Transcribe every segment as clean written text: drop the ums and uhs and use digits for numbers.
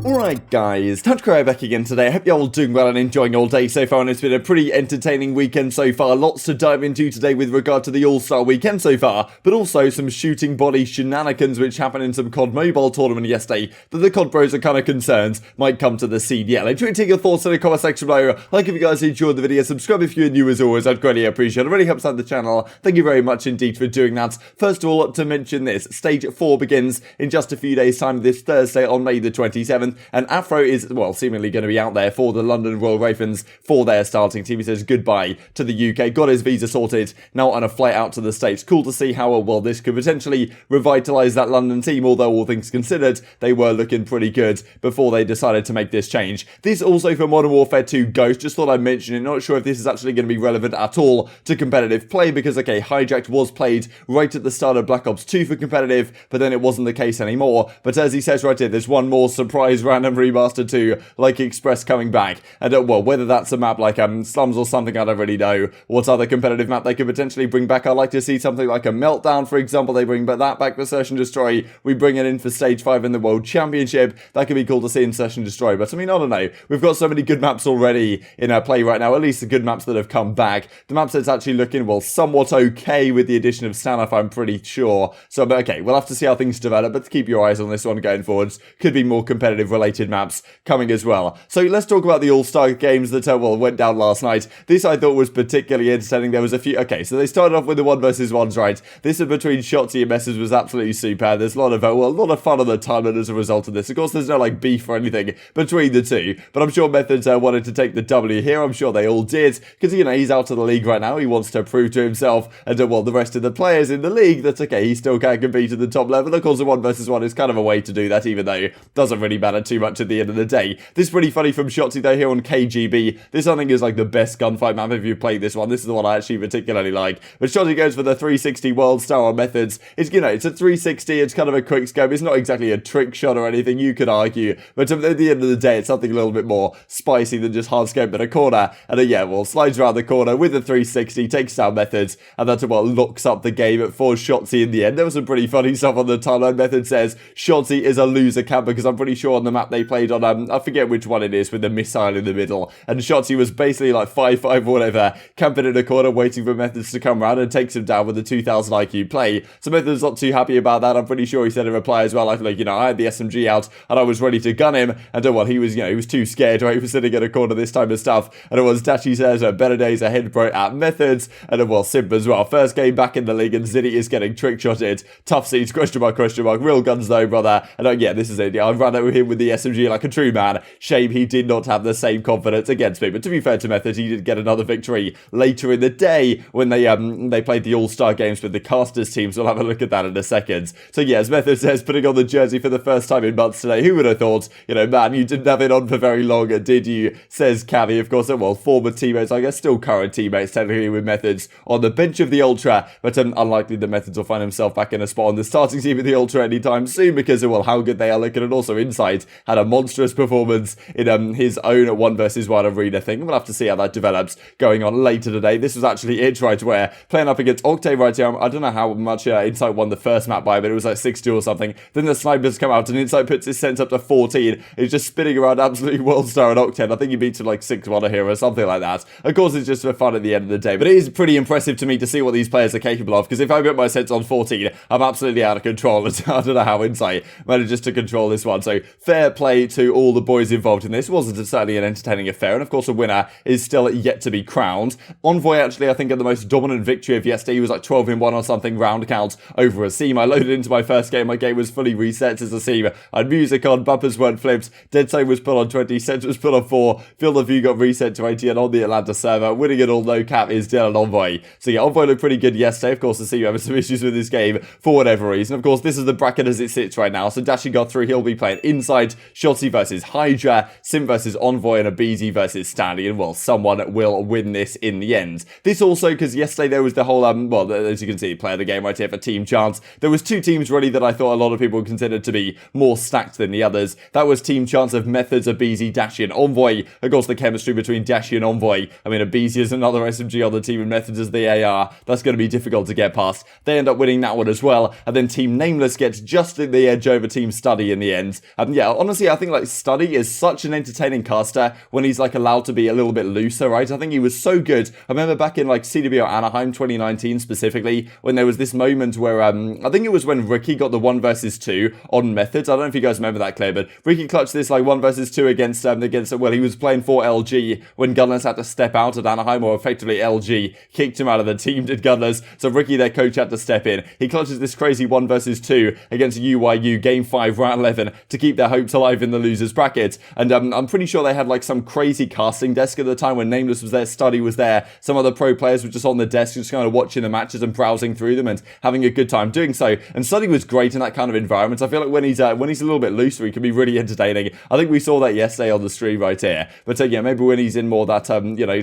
Alright guys, TacticalRab back again today. I hope you're all doing well and enjoying all day so far, and it's been a pretty entertaining weekend so far. Lots to dive into today with regard to the All-Star weekend so far, but also some shooting body shenanigans which happened in some COD Mobile tournament yesterday that the COD bros are kind of concerned might come to the CDL. Enjoy taking your thoughts in the comment section below. Like if you guys enjoyed the video, subscribe if you're new as always, I'd greatly appreciate it. It really helps out the channel. Thank you very much indeed for doing that. First of all, to mention this, Stage 4 begins in just a few days time this Thursday on May the 27th, and Afro is, well, seemingly going to be out there for the London Royal Ravens for their starting team. He says goodbye to the UK, got his visa sorted, now on a flight out to the States. Cool to see how well this could potentially revitalise that London team, although all things considered, they were looking pretty good before they decided to make this change. This also for Modern Warfare 2 Ghost, just thought I'd mention it, not sure if this is actually going to be relevant at all to competitive play, because, okay, Hijacked was played right at the start of Black Ops 2 for competitive, but then it wasn't the case anymore. But as he says right here, there's one more surprise random remaster 2 like Express coming back, and well, whether that's a map like Slums or something, I don't really know what other competitive map they could potentially bring back. I'd like to see something like a Meltdown, for example. They bring that back for Search and Destroy, we bring it in for Stage 5 in the World Championship. That could be cool to see in Search and Destroy, but I mean, I don't know, we've got so many good maps already in our play right now, at least the good maps that have come back. The map set's actually looking, well, somewhat okay with the addition of Standy, I'm pretty sure, so but okay, we'll have to see how things develop, but keep your eyes on this one going forwards. Could be more competitive related maps coming as well. So let's talk about the All-Star games that well went down last night. This I thought was particularly entertaining. There was a few, okay, so they started off with the 1v1s, right? This is between Shotzzy and Messers was absolutely super. There's a lot of well, a lot of fun on the timeline as a result of this. Of course, there's no like beef or anything between the two, but I'm sure Methods wanted to take the W here. I'm sure they all did, because, you know, he's out of the league right now. He wants to prove to himself and well, the rest of the players in the league that, okay, he still can compete at the top level. Of course, the 1v1 is kind of a way to do that, even though it doesn't really matter too much at the end of the day. This is pretty funny from Shotzzy though here on KGB. This I think is like the best gunfight map if you played this one. This is the one I actually particularly like. But Shotzzy goes for the 360 world star on Methods. It's, you know, it's a 360, it's kind of a quick scope. It's not exactly a trick shot or anything, you could argue. But at the end of the day, it's something a little bit more spicy than just hard scope in a corner. And yeah, well, slides around the corner with the 360, takes down Methods, and that's what locks up the game for Shotzzy in the end. There was some pretty funny stuff on the timeline. Methods says Shotzzy is a loser camper, because I'm pretty sure on the map they played on, I forget which one it is, with the missile in the middle, and Shotzzy was basically like 5-5 or whatever, camping in a corner waiting for Methods to come around and takes him down with the 2000 IQ play. So Methods not too happy about that. I'm pretty sure he said in reply as well, like, you know, I had the SMG out and I was ready to gun him, and well, he was, you know, he was too scared, right? He was sitting in a corner this time of stuff, and it was Dashy says better days ahead, bro, at Methods, and well, Simp as well. First game back in the league, and Ziddy is getting trick shotted. Tough seats, question mark, real guns though, brother. And yeah, this is it. Yeah, I ran over him with the SMG like a true man. Shame he did not have the same confidence against me. But to be fair to Methods, he did get another victory later in the day when they played the All-Star games with the Casters team. So we'll have a look at that in a second. So yeah, as Methods says, putting on the jersey for the first time in months today. Who would have thought? You know, man, you didn't have it on for very long, did you? Says Cavi. Of course, well, former teammates, I guess still current teammates technically with Methods on the bench of the Ultra. But unlikely the Methods will find himself back in a spot on the starting team of the Ultra anytime soon, because of well, how good they are looking. And also Inside had a monstrous performance in his own 1v1 arena thing. We'll have to see how that develops going on later today. This was actually it, right, where playing up against Octane right here, I don't know how much Insight won the first map by, but it was like 6-2 or something. Then the snipers come out and Insight puts his sense up to 14. He's just spinning around absolutely world star at Octane. I think he beats him like 6-1 here or something like that. Of course, it's just for fun at the end of the day, but it is pretty impressive to me to see what these players are capable of, because if I put my sense on 14, I'm absolutely out of control. I don't know how Insight manages to control this one. So fair play to all the boys involved in this. It wasn't certainly an entertaining affair, and of course a winner is still yet to be crowned. Envoy actually, I think, had the most dominant victory of yesterday. He was like 12-1 or something round count over aBeZy. I loaded into my first game. My game was fully reset as aBeZy. I had music on, bumpers weren't flipped, Dead Zone was put on 20, Sense was put on 4, Field of View got reset to 80, and on the Atlanta server, winning it all no cap is Dylan Envoy. So yeah, Envoy looked pretty good yesterday. Of course, aBeZy having some issues with this game for whatever reason. Of course, this is the bracket as it sits right now. So Dashy got through. He'll be playing Inside, Shotzzy versus Hydra, Simp versus Envoy, and aBeZy versus Standy, and well, someone will win this in the end. This also, because yesterday there was the whole, well, as you can see, play of the game right here for Team Chance. There was two teams really that I thought a lot of people considered to be more stacked than the others. That was Team Chance of Methods, aBeZy, Dashy, and Envoy. Of course, the chemistry between Dashy and Envoy. I mean, aBeZy is another SMG on the team, and Methods is the AR. That's going to be difficult to get past. They end up winning that one as well, and then Team Nameless gets just in the edge over Team Study in the end. Yeah, yeah, honestly, I think like Standy is such an entertaining caster when he's like allowed to be a little bit looser, right? I think he was so good. I remember back in like CWO Anaheim 2019 specifically, when there was this moment where I think it was when Ricky got the 1 versus 2 on Methods. I don't know if you guys remember that clip, but Ricky clutched this like 1 versus 2 against well, he was playing for LG when Gunless had to step out at Anaheim, or effectively LG kicked him out of the team, did Gunless. So Ricky, their coach, had to step in. He clutches this crazy 1 versus 2 against UYU Game 5 round 11 to keep their hopes alive in the losers bracket. And I'm pretty sure they had like some crazy casting desk at the time when Nameless was there, Standy was there. Some other pro players were just on the desk, just kind of watching the matches and browsing through them and having a good time doing so. And Standy was great in that kind of environment. I feel like when he's a little bit looser, he can be really entertaining. I think we saw that yesterday on the stream right here. But yeah, maybe when he's in more that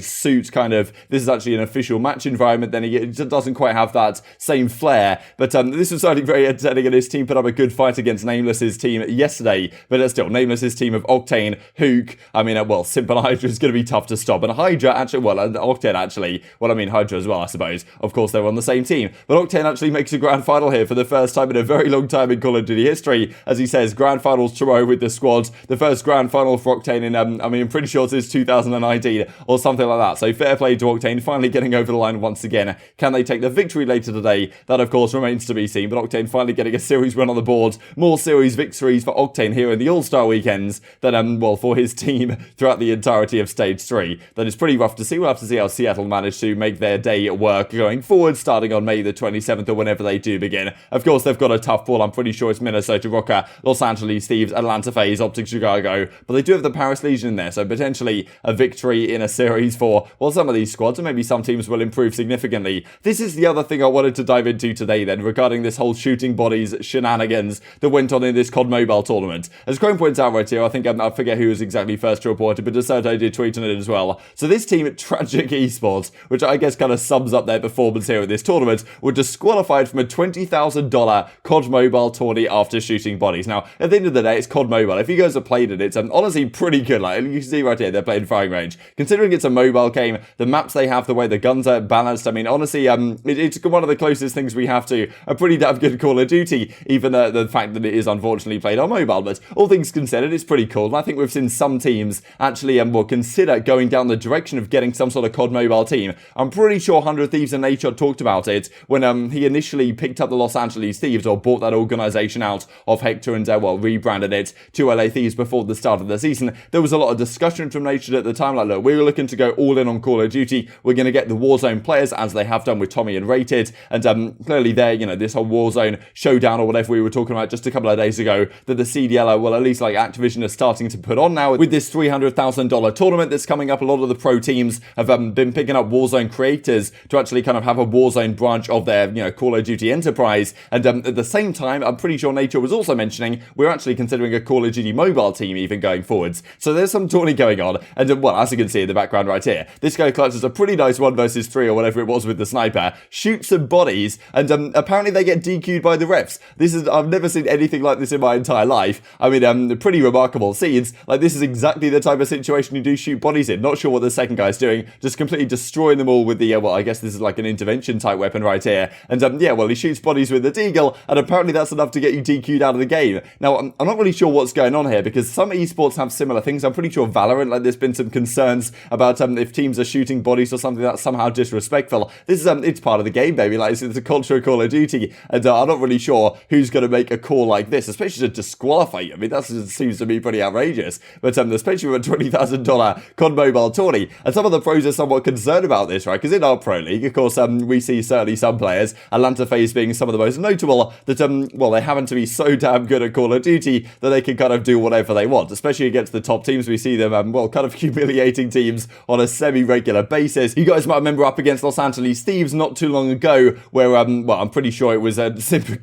suit kind of, this is actually an official match environment, then he doesn't quite have that same flair. But this was certainly very entertaining, and his team put up a good fight against Nameless's team yesterday. But still, Nameless's team of Octane, Huke, Simp and Hydra is going to be tough to stop. And Hydra actually, and Octane actually, Hydra as well, I suppose. Of course, they were on the same team. But Octane actually makes a grand final here for the first time in a very long time in Call of Duty history. As he says, grand finals tomorrow with the squad. The first grand final for Octane in, I'm pretty sure it's 2019 or something like that. So fair play to Octane, finally getting over the line once again. Can they take the victory later today? That, of course, remains to be seen. But Octane finally getting a series win on the board. More series victories for Octane here in the All-Star weekends than, for his team throughout the entirety of Stage 3. That is pretty rough to see. We'll have to see how Seattle manage to make their day at work going forward, starting on May the 27th or whenever they do begin. Of course, they've got a tough ball. I'm pretty sure it's Minnesota, Rokkr, Los Angeles Thieves, Atlanta FaZe, OpTic Chicago. But they do have the Paris Legion in there, so potentially a victory in a series for, some of these squads, and maybe some teams will improve significantly. This is the other thing I wanted to dive into today then, regarding this whole shooting bodies shenanigans that went on in this COD Mobile tournament. As Chrome points out right here, I think I forget who was exactly first to report it, but DeSoto did tweet on it as well. So this team at Tragic Esports, which I guess kind of sums up their performance here at this tournament, were disqualified from a $20,000 COD Mobile tourney after shooting bodies. Now, at the end of the day, it's COD Mobile. If you guys have played it, it's honestly pretty good. Like you can see right here, they're playing firing range. Considering it's a mobile game, the maps they have, the way the guns are balanced, honestly, it's one of the closest things we have to a pretty damn good Call of Duty, even the fact that it is unfortunately played on mobile. But all things considered, it's pretty cool. And I think we've seen some teams actually will consider going down the direction of getting some sort of COD Mobile team. I'm pretty sure 100 Thieves and Nature talked about it when he initially picked up the Los Angeles Thieves, or bought that organization out of Hector and rebranded it to LA Thieves before the start of the season. There was a lot of discussion from Nature at the time, like, look, we were looking to go all in on Call of Duty. We're going to get the Warzone players, as they have done with Tommy and Rated, and clearly there, this whole Warzone showdown or whatever we were talking about just a couple of days ago, that the CDL, at least like Activision is starting to put on now with this $300,000 tournament that's coming up. A lot of the pro teams have been picking up Warzone creators to actually kind of have a Warzone branch of their, Call of Duty enterprise. And at the same time, I'm pretty sure Nature was also mentioning we're actually considering a Call of Duty mobile team even going forwards. So there's some tourney going on. And as you can see in the background right here, this guy clutches a pretty nice 1 versus 3 or whatever it was with the sniper, shoots some bodies, and apparently they get DQ'd by the refs. I've never seen anything like this in my entire life. Pretty remarkable scenes. Like, this is exactly the type of situation you do shoot bodies in. Not sure what the second guy's doing, just completely destroying them all with the, I guess this is like an intervention type weapon right here. And he shoots bodies with the deagle, and apparently that's enough to get you DQ'd out of the game. Now, I'm not really sure what's going on here, because some esports have similar things. I'm pretty sure Valorant, there's been some concerns about if teams are shooting bodies or something that's somehow disrespectful. This is, it's part of the game, baby. Like, it's a culture of Call of Duty, and I'm not really sure who's going to make a call like this, especially to disqualify you. That seems to be pretty outrageous. But especially with a $20,000 COD Mobile tourney, and some of the pros are somewhat concerned about this, right? Because in our pro league, of course, we see certainly some players, Atlanta FaZe being some of the most notable, that they happen to be so damn good at Call of Duty that they can kind of do whatever they want, especially against the top teams. We see them kind of humiliating teams on a semi-regular basis. You guys might remember up against Los Angeles Thieves not too long ago, where I'm pretty sure it was Simp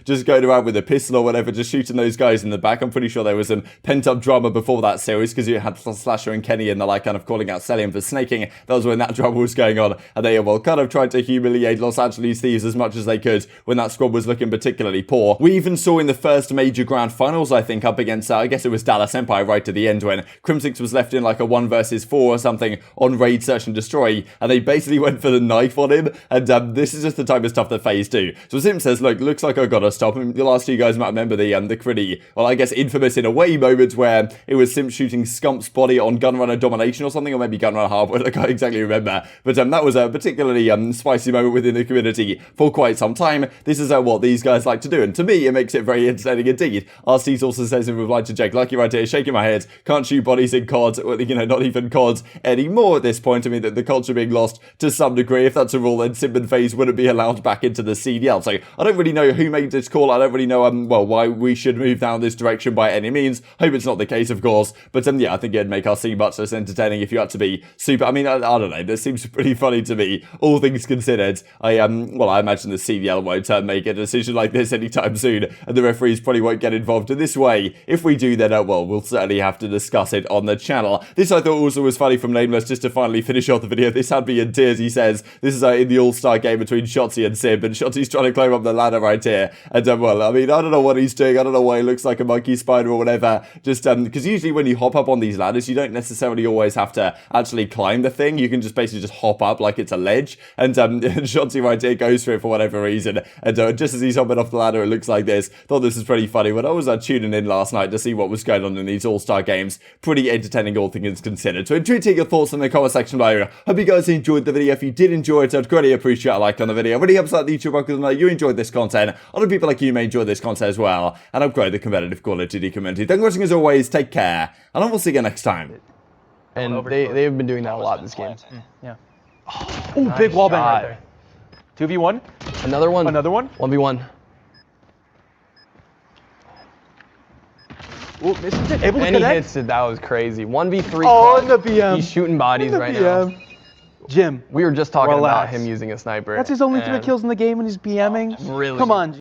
just going around with a pistol or whatever, just shooting those guys in the back. I'm pretty sure there was some pent-up drama before that series, because you had Slasher and Kenny and the like kind of calling out Cellium for snaking. That was when that drama was going on, and they kind of tried to humiliate Los Angeles Thieves as much as they could when that squad was looking particularly poor. We even saw in the first major grand finals, I think, up against I guess it was Dallas Empire right to the end, when Crimsix was left in like a 1 versus 4 or something on Raid Search and Destroy, and they basically went for the knife on him. And this is just the type of stuff that FaZe do. So Simp says, look, looks like I gotta stop him. The last two guys might remember the pretty, guess, infamous in a way moment where it was Simp shooting Scump's body on Gunrunner Domination or something, or maybe Gunrunner Hardwood, I can't exactly remember. But that was a particularly spicy moment within the community for quite some time. This is what these guys like to do, and to me, it makes it very entertaining indeed. Arcitys also says in reply to Jake, lucky right here, shaking my head, can't shoot bodies in COD, you know, not even COD anymore at this point. I mean, the culture being lost to some degree. If that's a rule, then Simp and FaZe wouldn't be allowed back into the CDL. So I don't really know who made this call. I don't really know, well, why we should move down this direction by any means. Hope it's not the case, of course. But yeah, I think it'd make our scene much less entertaining if you had to be super. I mean, I don't know. This seems pretty funny to me, all things considered. Well, I imagine the CDL won't make a decision like this anytime soon, and the referees probably won't get involved in this way. If we do, then well, we'll certainly have to discuss it on the channel. This I thought also was funny from Nameless, just to finally finish off the video. This had me in tears. He says this is in the All-Star game between Shotzzy and Simp, and Shotzy's trying to climb up the ladder right here. And well, I mean, I don't know what he's doing. I don't know why he looks like a monkey spider or whatever. Just because usually when you hop up on these ladders, you don't necessarily always have to actually climb the thing. You can just basically just hop up like it's a ledge. And Shotzzy right here goes for it for whatever reason. And just as he's hopping off the ladder, it looks like this. Thought this was pretty funny. When I was tuning in last night to see what was going on in these All-Star games, pretty entertaining, all things considered. So do take your thoughts in the comment section below. Hope you guys enjoyed the video. If you did enjoy it, I'd greatly appreciate a like on the video. It really helps out the YouTube because I know you enjoyed this content. Other people like you may enjoy this content as well, and upgrade the competitive quality of the community. Thanks for watching as always. Take care, and I will see you next time. And they've been doing that a lot this game. Yeah. Ooh, nice big wallbang right there. 2v1. Another one. Another one. 1v1. Ooh, missed it. Able to and connect. He hits it. That was crazy. 1v3. Oh, in the BM. He's shooting bodies right now. Jim. We were just talking about him using a sniper. That's his only 3 kills in the game and he's BMing. Really? Come on.